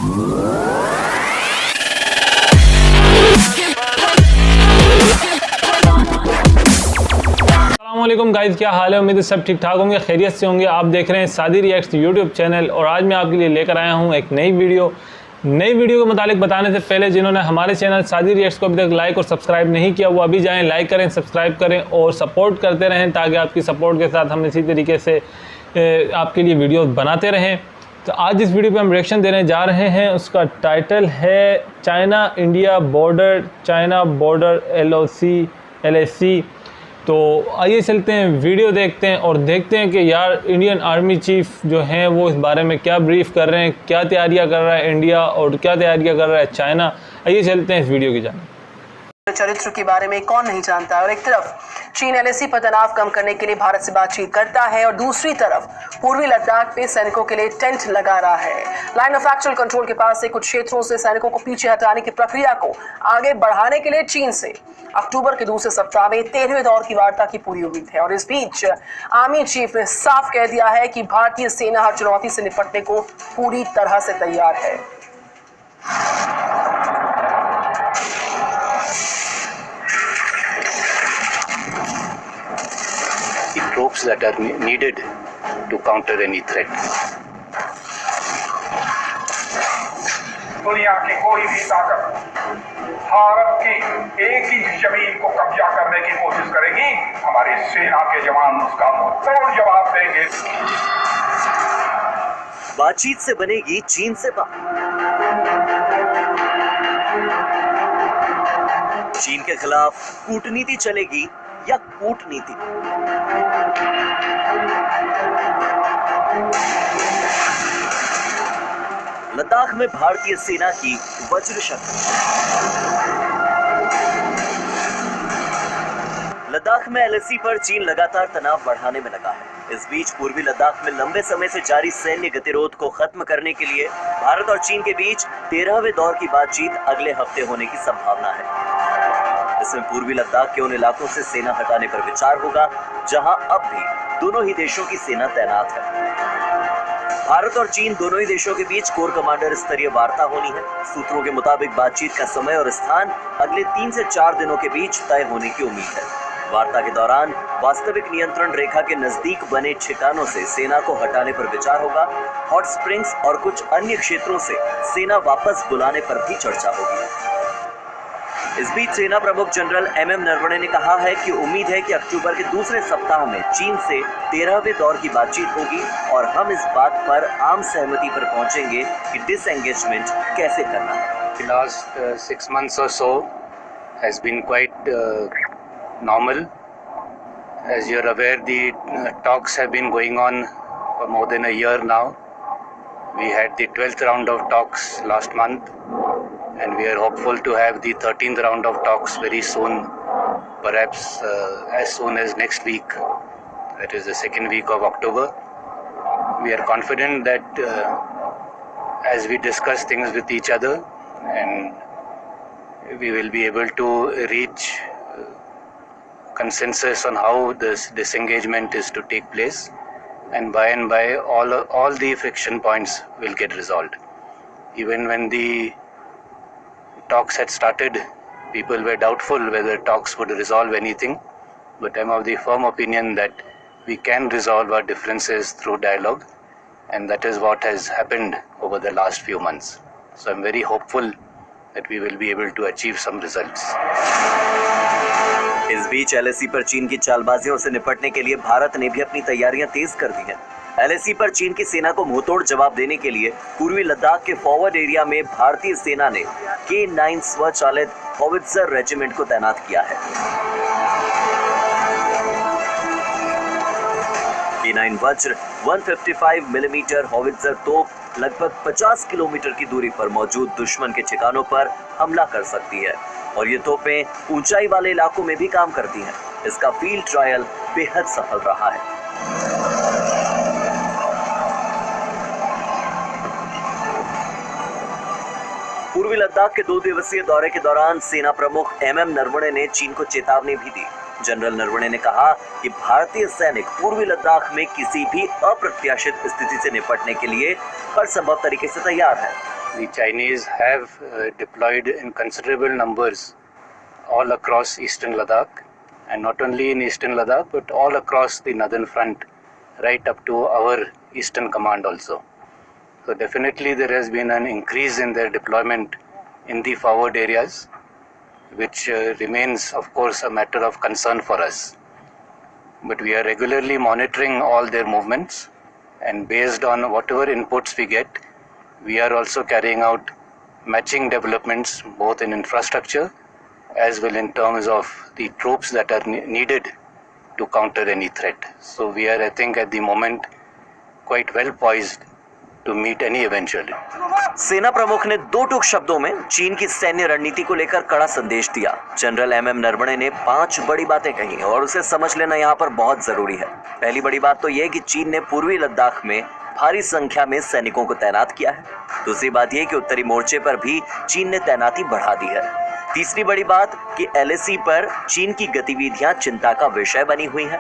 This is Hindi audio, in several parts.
अस्सलामुअलैकुम गाइस, क्या हाल है। उम्मीद है सब ठीक ठाक होंगे, खैरियत से होंगे। आप देख रहे हैं सादी रिएक्ट्स यूट्यूब चैनल और आज मैं आपके लिए लेकर आया हूं एक नई वीडियो के मुतालिक बताने से पहले जिन्होंने हमारे चैनल सादी रिएक्ट्स को अभी तक लाइक और सब्सक्राइब नहीं किया वो अभी जाएं, लाइक करें, सब्सक्राइब करें और सपोर्ट करते रहें ताकि आपकी सपोर्ट के साथ हम इसी तरीके से आपके लिए वीडियो बनाते रहें। तो आज जिस वीडियो पे हम रिएक्शन देने जा रहे हैं उसका टाइटल है चाइना इंडिया बॉर्डर LAC। तो आइए चलते हैं, वीडियो देखते हैं और देखते हैं कि यार इंडियन आर्मी चीफ जो हैं वो इस बारे में क्या ब्रीफ कर रहे हैं, क्या तैयारियां कर रहा है इंडिया और क्या तैयारियां कर रहा है चाइना। आइए चलते हैं इस वीडियो की जानिब। चरित्र के बारे में कौन नहीं जानता है। और एक तरफ चीन LAC पर तनाव कम करने के लिए भारत से बातचीत करता है और दूसरी तरफ पूर्वी लद्दाख पे सैनिकों के लिए टेंट लगा रहा है। लाइन ऑफ एक्चुअल कंट्रोल के पास से कुछ क्षेत्रों से सैनिकों को पीछे हटाने की प्रक्रिया को आगे बढ़ाने के लिए चीन से अक्टूबर के दूसरे सप्ताह में 13वें दौर की वार्ता की पूरी उम्मीद है। और इस बीच आर्मी चीफ ने साफ कह दिया है कि भारतीय सेना हर चुनौती से निपटने को पूरी तरह से तैयार है। Troops that are needed to counter any threat. दुनिया की कोई भी ताकत भारत की एक ही जमीन को कब्जा करने की कोशिश करेगी, हमारी सेना के जवान उसका मुंहतोड़ जवाब देंगे। बातचीत से बनेगी चीन से बात। चीन के खिलाफ कूटनीति चलेगी या कूटनीति। लद्दाख में भारतीय सेना की वज्र शक्ति। लद्दाख में LAC पर चीन लगातार तनाव बढ़ाने में लगा है। इस बीच पूर्वी लद्दाख में लंबे समय से जारी सैन्य गतिरोध को खत्म करने के लिए भारत और चीन के बीच 13वें दौर की बातचीत अगले हफ्ते होने की संभावना है। इसमें पूर्वी लद्दाख के उन इलाकों से सेना हटाने पर विचार होगा जहां अब भी दोनों ही देशों की सेना तैनात है। भारत और चीन दोनों ही देशों के बीच कोर कमांडर स्तरीय वार्ता होनी है। सूत्रों के मुताबिक बातचीत का समय और स्थान अगले 3 से 4 दिनों के बीच तय होने की उम्मीद है। वार्ता के दौरान वास्तविक नियंत्रण रेखा के नजदीक बने ठिकानों से सेना को हटाने पर विचार होगा। हॉट स्प्रिंग्स और कुछ अन्य क्षेत्रों से सेना वापस बुलाने पर भी चर्चा होगी। इस बीच सेना प्रमुख जनरल MM नरवणे ने कहा है कि उम्मीद है कि अक्टूबर के दूसरे सप्ताह में चीन से 13वें दौर की बातचीत होगी और हम इस बात पर आम सहमति पर पहुंचेंगे कि डिसएंगेजमेंट कैसे करना है। The last 6 months or so has been quite normal. As you're aware, the talks have been going on for more than a year now. We had the 12th round of talks last month. And we are hopeful to have the 13th round of talks very soon, perhaps as soon as next week, that is the second week of October. We are confident that as we discuss things with each other, and we will be able to reach consensus on how this disengagement is to take place, and by all the friction points will get resolved. Even when the talks had started, people were doubtful whether talks would resolve anything, but I'm of the firm opinion that we can resolve our differences through dialogue, and that is what has happened over the last few months. So I'm very hopeful that we will be able to achieve some results. इस बीच LAC पर चीन की चालबाजियों से निपटने के लिए भारत ने भी अपनी तैयारियां तेज कर दी हैं। LAC पर चीन की सेना को मुंहतोड़ जवाब देने के लिए पूर्वी लद्दाख के फॉरवर्ड एरिया में भारतीय सेना ने K9 स्वचालित हॉवित्जर रेजिमेंट को तैनात किया है। K9 वज्र 155 मिलीमीटर हॉवित्जर तोप लगभग 50 किलोमीटर की दूरी पर मौजूद दुश्मन के ठिकानों पर हमला कर सकती है और ये तोपें ऊंचाई वाले इलाकों में भी काम करती हैं। इसका फील्ड ट्रायल बेहद सफल रहा है। पूर्वी लद्दाख के 2 दिवसीय दौरे के दौरान सेना प्रमुख MM नरवणे ने चीन को चेतावनी भी दी। जनरल नरवणे ने कहा कि भारतीय सैनिक पूर्वी लद्दाख में किसी भी अप्रत्याशित स्थिति से निपटने के लिए हर संभव तरीके से तैयार है। the Chinese have deployed in considerable numbers all across eastern Ladakh, and not only in eastern Ladakh but all across the northern front, right up to our eastern command also. So definitely there has been an increase in their deployment in the forward areas, which remains of course a matter of concern for us. But we are regularly monitoring all their movements, and based on whatever inputs we get, we are also carrying out matching developments both in infrastructure as well in terms of the troops that are needed to counter any threat. So we are, I think, at the moment quite well poised to meet any eventuality. सेना प्रमुख ने दो टूक शब्दों में चीन की सैन्य रणनीति को लेकर कड़ा संदेश दिया। जनरल MM नरवणे ने 5 बड़ी बातें कही और उसे समझ लेना यहाँ पर बहुत जरूरी है। पहली बड़ी बात तो यह कि चीन ने पूर्वी लद्दाख में भारी संख्या में सैनिकों को तैनात किया है। दूसरी बात यह कि उत्तरी मोर्चे पर भी चीन ने तैनाती बढ़ा दी है। तीसरी बड़ी बात कि LAC पर चीन की गतिविधियां चिंता का विषय बनी हुई हैं।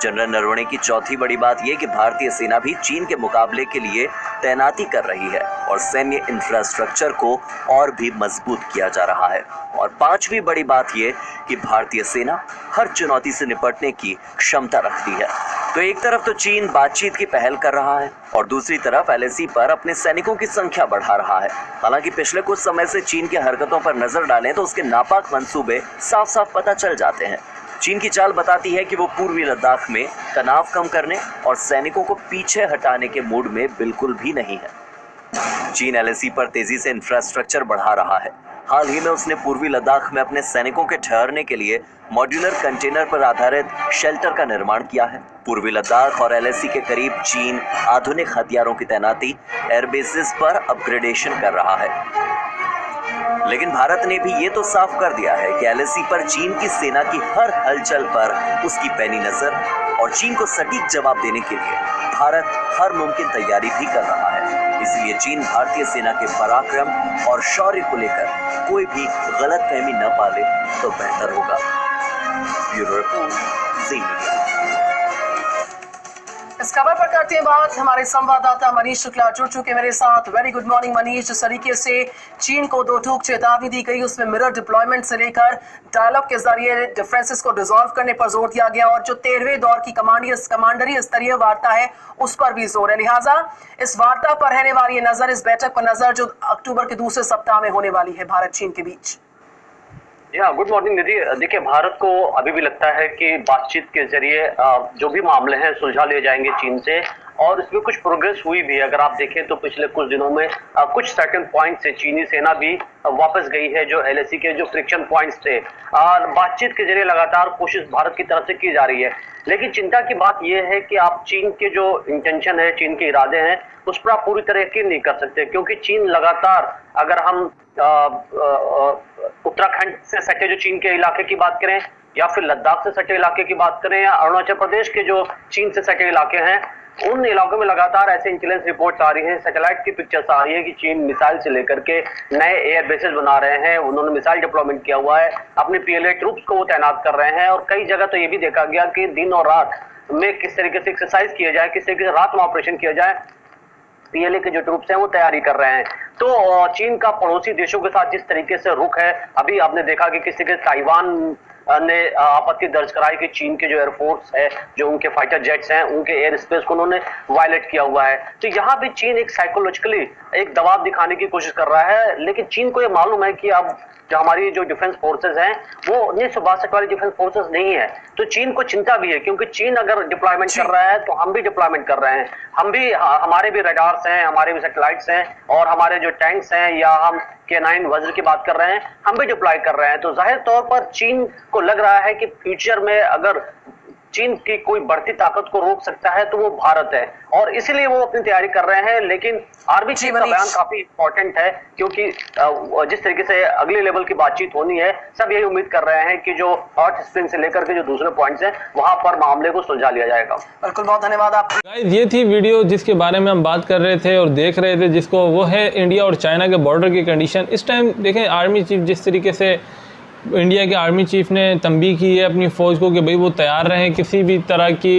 जनरल नरवणे की चौथी बड़ी बात यह कि भारतीय सेना भी चीन के मुकाबले के लिए तैनाती कर रही है और सैन्य इंफ्रास्ट्रक्चर को और भी मजबूत किया जा रहा है। और पांचवी बड़ी बात यह कि भारतीय सेना हर चुनौती से निपटने की क्षमता रखती है। तो एक तरफ तो चीन बातचीत की पहल कर रहा है और दूसरी तरफ LAC पर अपने सैनिकों की संख्या बढ़ा रहा है। हालांकि पिछले कुछ समय से चीन की हरकतों पर नजर डालें तो उसके नापाक मंसूबे साफ साफ पता चल जाते हैं। चीन की चाल बताती है कि वो पूर्वी लद्दाख में तनाव कम करने और सैनिकों को पीछे हटाने के मूड में बिल्कुल भी नहीं है। चीन LAC पर तेजी से इंफ्रास्ट्रक्चर बढ़ा रहा है। हाल ही में उसने पूर्वी लद्दाख में अपने सैनिकों के ठहरने के लिए मॉड्यूलर कंटेनर पर आधारित शेल्टर का निर्माण किया है। पूर्वी लद्दाख और LAC के करीब चीन आधुनिक हथियारों की तैनाती, एयरबेसेस पर अपग्रेडेशन कर रहा है। लेकिन भारत ने भी ये तो साफ कर दिया है कि LAC पर चीन की सेना की हर हलचल पर उसकी पैनी नजर और चीन को सटीक जवाब देने के लिए भारत हर मुमकिन तैयारी भी कर रहा है। इसलिए चीन भारतीय सेना के पराक्रम और शौर्य को लेकर कोई भी गलतफहमी न पाले तो बेहतर होगा। ब्यूरो रिपोर्ट, जी मीडिया। इस खबर पर करते हैं बात, हमारे संवाददाता मनीष शुक्ला जुड़ चुके मेरे साथ। Very good morning Manish. जिस तरीके से चीन को दो टूक चेतावनी दी गई, उसमें मिरर डिप्लॉयमेंट से लेकर डायलॉग के जरिए डिफरेंसेस को डिसॉल्व करने पर जोर दिया गया और जो 13वें दौर की कमांडरी स्तरीय वार्ता है उस पर भी जोर है। लिहाजा इस वार्ता पर रहने वाली नजर, इस बैठक पर नजर जो अक्टूबर के दूसरे सप्ताह में होने वाली है भारत चीन के बीच। गुड मॉर्निंग निधि। देखिए, भारत को अभी भी लगता है कि बातचीत के जरिए जो भी मामले हैं सुलझा लिए जाएंगे चीन से, और इसमें कुछ प्रोग्रेस हुई भी है। अगर आप देखें तो पिछले कुछ दिनों में कुछ सर्टेन पॉइंट से चीनी सेना भी वापस गई है, जो LAC के जो फ्रिक्शन पॉइंट्स थे। बातचीत के जरिए लगातार कोशिश भारत की तरफ से की जा रही है। लेकिन चिंता की बात यह है कि आप चीन के जो इंटेंशन है, चीन के इरादे हैं, उस पर आप पूरी तरह यकीन नहीं कर सकते, क्योंकि चीन लगातार, अगर हम उत्तराखंड से सटे जो चीन के इलाके की बात करें, या फिर लद्दाख से सटे इलाके की बात करें, या अरुणाचल प्रदेश के जो चीन से सटे इलाके हैं, उन इलाकों में लगातार ऐसे इंटेलिजेंस रिपोर्ट्स आ रही हैं, सैटेलाइट की पिक्चर्स आ रही है कि चीन मिसाइल से लेकर के नए एयर बेसेस बना रहे हैं। उन्होंने मिसाइल डिप्लॉयमेंट किया हुआ है, अपने PLA ट्रूप्स को वो तैनात कर रहे हैं, और कई जगह तो ये भी देखा गया कि दिन और रात में किस तरीके से एक्सरसाइज किया जाए, किस तरीके से रात में ऑपरेशन किया जाए। PLA के जो ट्रूप्स हैं वो तैयारी कर रहे हैं। तो चीन का पड़ोसी देशों के साथ जिस तरीके से रुख है, अभी आपने देखा कि किस तरीके से ताइवान ने आपत्ति दर्ज कराई कि चीन के जो एयरफोर्स है, जो उनके फाइटर जेट्स हैं, उनके एयर स्पेस को उन्होंने वायलेट किया हुआ है। तो यहाँ भी चीन एक साइकोलॉजिकली एक दबाव दिखाने की कोशिश कर रहा है। लेकिन चीन को ये मालूम है कि अब जो हमारी जो डिफेंस फोर्सेस हैं वो 1962 वाली डिफेंस फोर्सेस नहीं है। तो चीन को चिंता भी है, क्योंकि चीन अगर डिप्लॉयमेंट कर रहा है तो हम भी डिप्लॉयमेंट कर रहे हैं। हम भी, हमारे भी रडार्स हैं, हमारे भी सैटेलाइट्स हैं, और हमारे जो टैंक्स हैं, या हम K9 वज्र की बात कर रहे हैं, हम भी डिप्लॉय कर रहे हैं। तो जाहिर तौर पर चीन को लग रहा है कि फ्यूचर में अगर चीन की कोई बढ़ती ताकत को रोक सकता है तो वो भारत है, और इसीलिए वो अपनी तैयारी कर रहे हैं। लेकिन आर्मी चीफ का बयान काफी इंपॉर्टेंट है, क्योंकि जिस तरीके से अगले लेवल की बातचीत होनी है, सब यही उम्मीद कर रहे हैं कि जो हॉट स्प्रिंग से लेकर के जो दूसरे पॉइंट्स हैं वहां पर मामले को सुलझा लिया जाएगा। बिल्कुल, बहुत धन्यवाद आप। ये थी वीडियो जिसके बारे में हम बात कर रहे थे और देख रहे थे, जिसको वो है इंडिया और चाइना के बॉर्डर की कंडीशन। इस टाइम देखें आर्मी चीफ जिस तरीके से, इंडिया के आर्मी चीफ ने तंबीह की है अपनी फ़ौज को कि भाई वो तैयार रहें किसी भी तरह की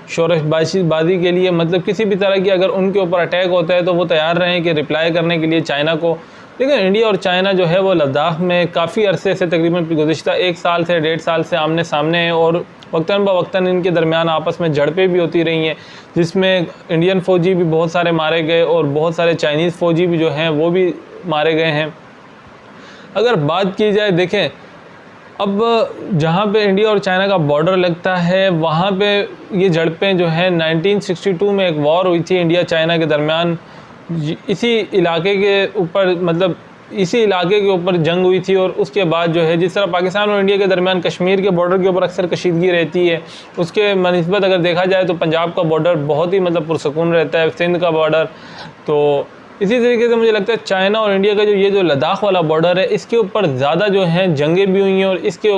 शोरबाजी के लिए, मतलब किसी भी तरह की अगर उनके ऊपर अटैक होता है तो वो तैयार रहें कि रिप्लाई करने के लिए चाइना को। लेकिन इंडिया और चाइना जो है वो लद्दाख में काफ़ी अरसे से, तकरीबन गुज़िश्ता 1 साल से 1.5 साल से आमने सामने हैं और वक्तन ब वक्तन इनके दरमियान आपस में झड़पें भी होती रही हैं, जिसमें इंडियन फ़ौजी भी बहुत सारे मारे गए और बहुत सारे चाइनीज़ फ़ौजी भी जो हैं वो भी मारे गए हैं। अगर बात की जाए, देखें अब जहाँ पे इंडिया और चाइना का बॉर्डर लगता है वहाँ पे ये झड़पें जो हैं 1962 में एक वॉर हुई थी इंडिया चाइना के दरमियान, इसी इलाके के ऊपर, मतलब इसी इलाके के ऊपर जंग हुई थी। और उसके बाद जो है जिस तरह पाकिस्तान और इंडिया के दरमियान कश्मीर के बॉर्डर के ऊपर अक्सर कशीदगी रहती है, उसके मनस्बत अगर देखा जाए तो पंजाब का बॉर्डर बहुत ही मतलब पुरसकून रहता है, सिंध का बॉर्डर। तो इसी तरीके से मुझे लगता है चाइना और इंडिया का जो लद्दाख वाला बॉर्डर है, इसके ऊपर ज़्यादा जो है जंगें भी हुई हैं और इसके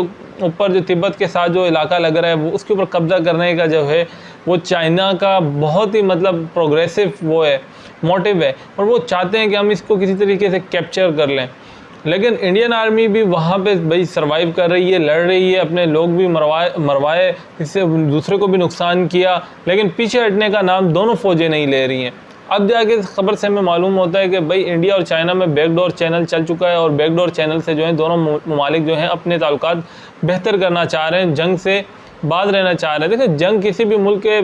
ऊपर जो तिब्बत के साथ जो इलाका लग रहा है वो उसके ऊपर कब्ज़ा करने का जो है वो चाइना का बहुत ही मतलब प्रोग्रेसिव वो है, मोटिव है, और वो चाहते हैं कि हम इसको किसी तरीके से कैप्चर कर लें। लेकिन इंडियन आर्मी भी वहाँ पे भाई सर्वाइव कर रही है, लड़ रही है, अपने लोग भी मरवाए, इससे दूसरे को भी नुकसान किया, लेकिन पीछे हटने का नाम दोनों फ़ौजें नहीं ले रही हैं। अब जाके इस खबर से हमें मालूम होता है कि भाई इंडिया और चाइना में बैकडोर चैनल चल चुका है और बैकडोर चैनल से जो है दोनों ममालिक जो हैं अपने ताल्लुकात बेहतर करना चाह रहे हैं, जंग से बाज रहना चाह रहे हैं। देखिए जंग किसी भी मुल्क के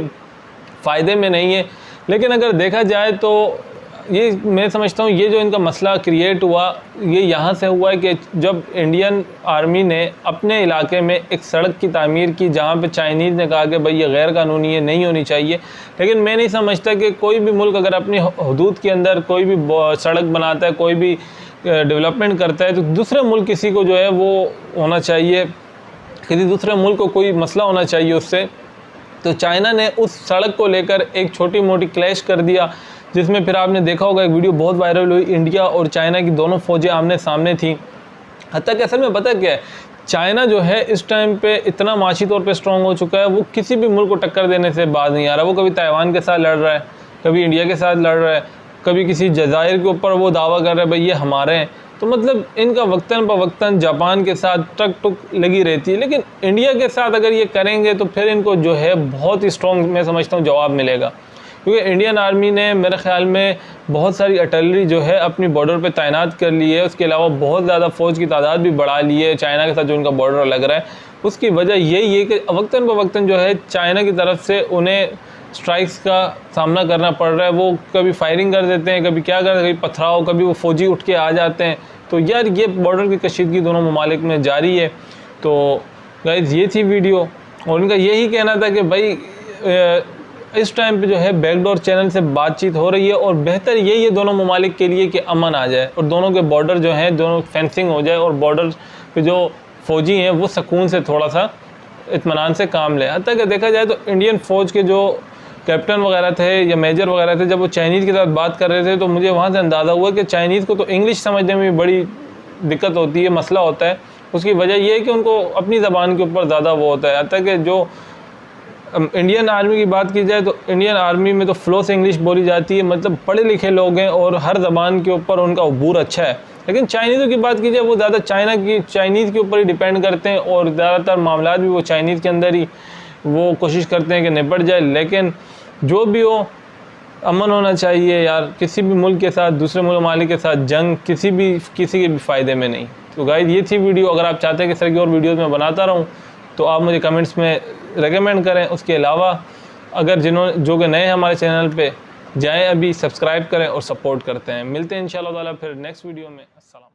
फ़ायदे में नहीं है, लेकिन अगर देखा जाए तो ये मैं समझता हूँ ये जो इनका मसला क्रिएट हुआ ये यहाँ से हुआ है कि जब इंडियन आर्मी ने अपने इलाके में एक सड़क की तामीर की जहाँ पे चाइनीज़ ने कहा कि भाई ये गैर कानूनी है, नहीं होनी चाहिए। लेकिन मैं नहीं समझता कि कोई भी मुल्क अगर अपनी हदूद के अंदर कोई भी सड़क बनाता है, कोई भी डेवलपमेंट करता है, तो दूसरे मुल्क किसी को जो है वो होना चाहिए, किसी दूसरे मुल्क को कोई मसला होना चाहिए उससे। तो चाइना ने उस सड़क को लेकर एक छोटी मोटी क्लैश कर दिया, जिसमें फिर आपने देखा होगा एक वीडियो बहुत वायरल हुई, इंडिया और चाइना की दोनों फ़ौजें आमने सामने थी। हत्ता कि असल में पता क्या है, चाइना जो है इस टाइम पे इतना माशी तौर पे स्ट्रॉन्ग हो चुका है, वो किसी भी मुल्क को टक्कर देने से बाज नहीं आ रहा। वो कभी ताइवान के साथ लड़ रहा है, कभी इंडिया के साथ लड़ रहा है, कभी किसी जज़ायर के ऊपर वो दावा कर रहा है भाई ये हमारे हैं। तो मतलब इनका वक्तन बवक्तन जापान के साथ टक टुक लगी रहती है। लेकिन इंडिया के साथ अगर ये करेंगे तो फिर इनको जो है बहुत ही स्ट्रॉन्ग मैं समझता हूँ जवाब मिलेगा, क्योंकि इंडियन आर्मी ने मेरे ख़्याल में बहुत सारी आर्टिलरी जो है अपनी बॉर्डर पे तैनात कर ली है। उसके अलावा बहुत ज़्यादा फ़ौज की तादाद भी बढ़ा ली है चाइना के साथ जो उनका बॉर्डर लग रहा है। उसकी वजह यही है कि वक्तन बवक्तन जो है चाइना की तरफ से उन्हें स्ट्राइक्स का सामना करना पड़ रहा है। वो कभी फायरिंग कर देते हैं, कभी क्या करते हैं, कभी पथराव, कभी वो फ़ौजी उठ के आ जाते हैं। तो यार ये बॉर्डर की कशीदगी दोनों ममालिक में जारी है। तो गाइस ये थी वीडियो, और उनका यही कहना था कि भाई इस टाइम पे जो है बैकडोर चैनल से बातचीत हो रही है और बेहतर यही है दोनों ममालिक के लिए कि अमन आ जाए और दोनों के बॉर्डर जो हैं दोनों फेंसिंग हो जाए और बॉर्डर पे जो फ़ौजी हैं वो सुकून से थोड़ा सा इत्मीनान से काम ले। हत्ता कि देखा जाए तो इंडियन फ़ौज के जो कैप्टन वगैरह थे या मेजर वगैरह थे, जब वो चाइनीज़ के साथ बात कर रहे थे तो मुझे वहाँ से अंदाज़ा हुआ कि चाइनीज़ को तो इंग्लिश समझने में भी बड़ी दिक्कत होती है, मसला होता है। उसकी वजह यह है कि उनको अपनी ज़बान के ऊपर ज़्यादा वो होता है। हत्ता कि जो इंडियन आर्मी की बात की जाए तो इंडियन आर्मी में तो फ़्लो से इंग्लिश बोली जाती है, मतलब पढ़े लिखे लोग हैं और हर ज़बान के ऊपर उनका अबूर अच्छा है। लेकिन चाइनीज़ों की बात की जाए वो ज़्यादा चाइनीज़ के ऊपर ही डिपेंड करते हैं और ज़्यादातर मामला भी वो चाइनीज़ के अंदर ही वो कोशिश करते हैं कि निपट जाए। लेकिन जो भी हो अमन होना चाहिए यार, किसी भी मुल्क के साथ दूसरे ममालिक के साथ जंग किसी के भी फ़ायदे में नहीं। तो गाइस ये थी वीडियो। अगर आप चाहते हैं कि इस तरह की और वीडियोज़ मैं बनाता रहूँ तो आप मुझे कमेंट्स में रेकमेंड करें। उसके अलावा अगर जो कि नए हमारे चैनल पे जाएं अभी सब्सक्राइब करें और सपोर्ट करते हैं। मिलते हैं इंशाल्लाह ताला फिर नेक्स्ट वीडियो में। अस्सलाम।